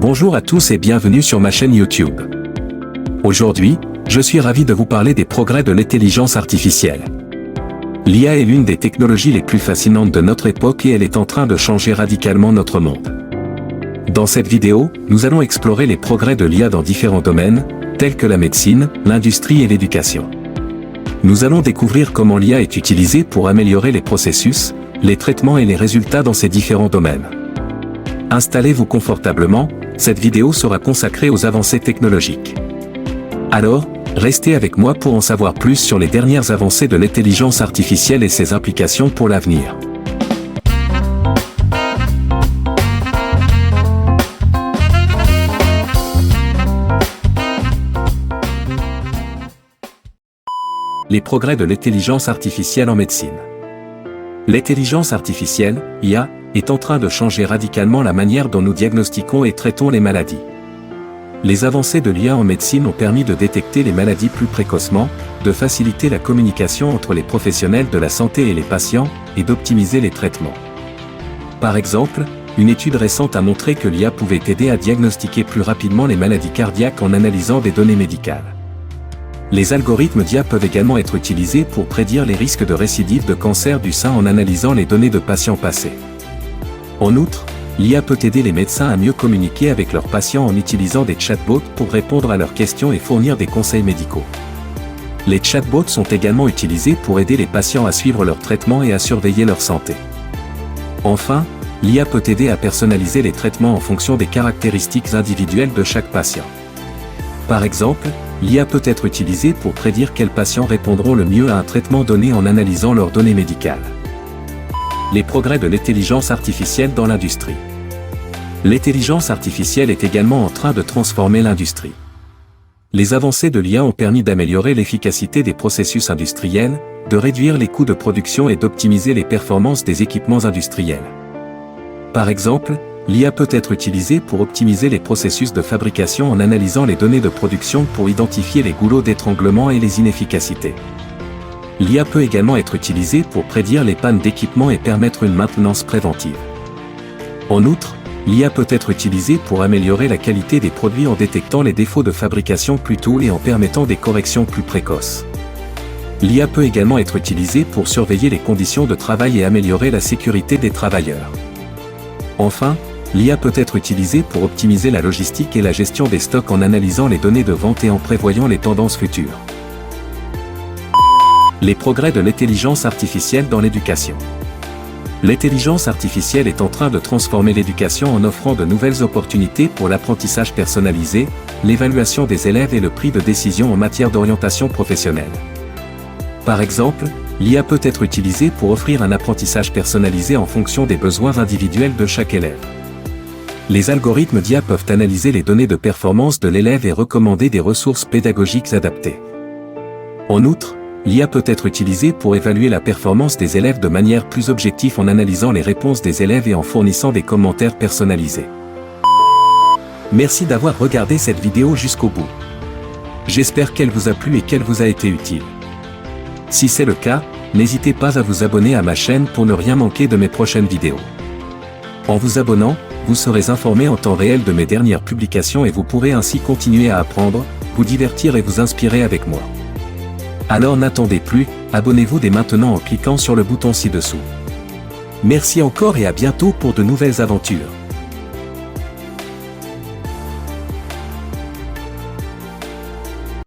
Bonjour à tous et bienvenue sur ma chaîne YouTube. Aujourd'hui, je suis ravi de vous parler des progrès de l'intelligence artificielle. L'IA est l'une des technologies les plus fascinantes de notre époque et elle est en train de changer radicalement notre monde. Dans cette vidéo, nous allons explorer les progrès de l'IA dans différents domaines, tels que la médecine, l'industrie et l'éducation. Nous allons découvrir comment l'IA est utilisée pour améliorer les processus, les traitements et les résultats dans ces différents domaines. Installez-vous confortablement, cette vidéo sera consacrée aux avancées technologiques. Alors, restez avec moi pour en savoir plus sur les dernières avancées de l'intelligence artificielle et ses implications pour l'avenir. Les progrès de l'intelligence artificielle en médecine. L'intelligence artificielle, IA, est en train de changer radicalement la manière dont nous diagnostiquons et traitons les maladies. Les avancées de l'IA en médecine ont permis de détecter les maladies plus précocement, de faciliter la communication entre les professionnels de la santé et les patients, et d'optimiser les traitements. Par exemple, une étude récente a montré que l'IA pouvait aider à diagnostiquer plus rapidement les maladies cardiaques en analysant des données médicales. Les algorithmes d'IA peuvent également être utilisés pour prédire les risques de récidive de cancer du sein en analysant les données de patients passés. En outre, l'IA peut aider les médecins à mieux communiquer avec leurs patients en utilisant des chatbots pour répondre à leurs questions et fournir des conseils médicaux. Les chatbots sont également utilisés pour aider les patients à suivre leur traitement et à surveiller leur santé. Enfin, l'IA peut aider à personnaliser les traitements en fonction des caractéristiques individuelles de chaque patient. Par exemple, l'IA peut être utilisée pour prédire quels patients répondront le mieux à un traitement donné en analysant leurs données médicales. Les progrès de l'intelligence artificielle dans l'industrie. L'intelligence artificielle est également en train de transformer l'industrie. Les avancées de l'IA ont permis d'améliorer l'efficacité des processus industriels, de réduire les coûts de production et d'optimiser les performances des équipements industriels. Par exemple, l'IA peut être utilisée pour optimiser les processus de fabrication en analysant les données de production pour identifier les goulots d'étranglement et les inefficacités. L'IA peut également être utilisée pour prédire les pannes d'équipement et permettre une maintenance préventive. En outre, l'IA peut être utilisée pour améliorer la qualité des produits en détectant les défauts de fabrication plus tôt et en permettant des corrections plus précoces. L'IA peut également être utilisée pour surveiller les conditions de travail et améliorer la sécurité des travailleurs. Enfin, l'IA peut être utilisée pour optimiser la logistique et la gestion des stocks en analysant les données de vente et en prévoyant les tendances futures. Les progrès de l'intelligence artificielle dans l'éducation. L'intelligence artificielle est en train de transformer l'éducation en offrant de nouvelles opportunités pour l'apprentissage personnalisé, l'évaluation des élèves et le prise de décision en matière d'orientation professionnelle. Par exemple, l'IA peut être utilisée pour offrir un apprentissage personnalisé en fonction des besoins individuels de chaque élève. Les algorithmes d'IA peuvent analyser les données de performance de l'élève et recommander des ressources pédagogiques adaptées. En outre, l'IA peut être utilisée pour évaluer la performance des élèves de manière plus objective en analysant les réponses des élèves et en fournissant des commentaires personnalisés. Merci d'avoir regardé cette vidéo jusqu'au bout. J'espère qu'elle vous a plu et qu'elle vous a été utile. Si c'est le cas, n'hésitez pas à vous abonner à ma chaîne pour ne rien manquer de mes prochaines vidéos. En vous abonnant, vous serez informé en temps réel de mes dernières publications et vous pourrez ainsi continuer à apprendre, vous divertir et vous inspirer avec moi. Alors n'attendez plus, abonnez-vous dès maintenant en cliquant sur le bouton ci-dessous. Merci encore et à bientôt pour de nouvelles aventures.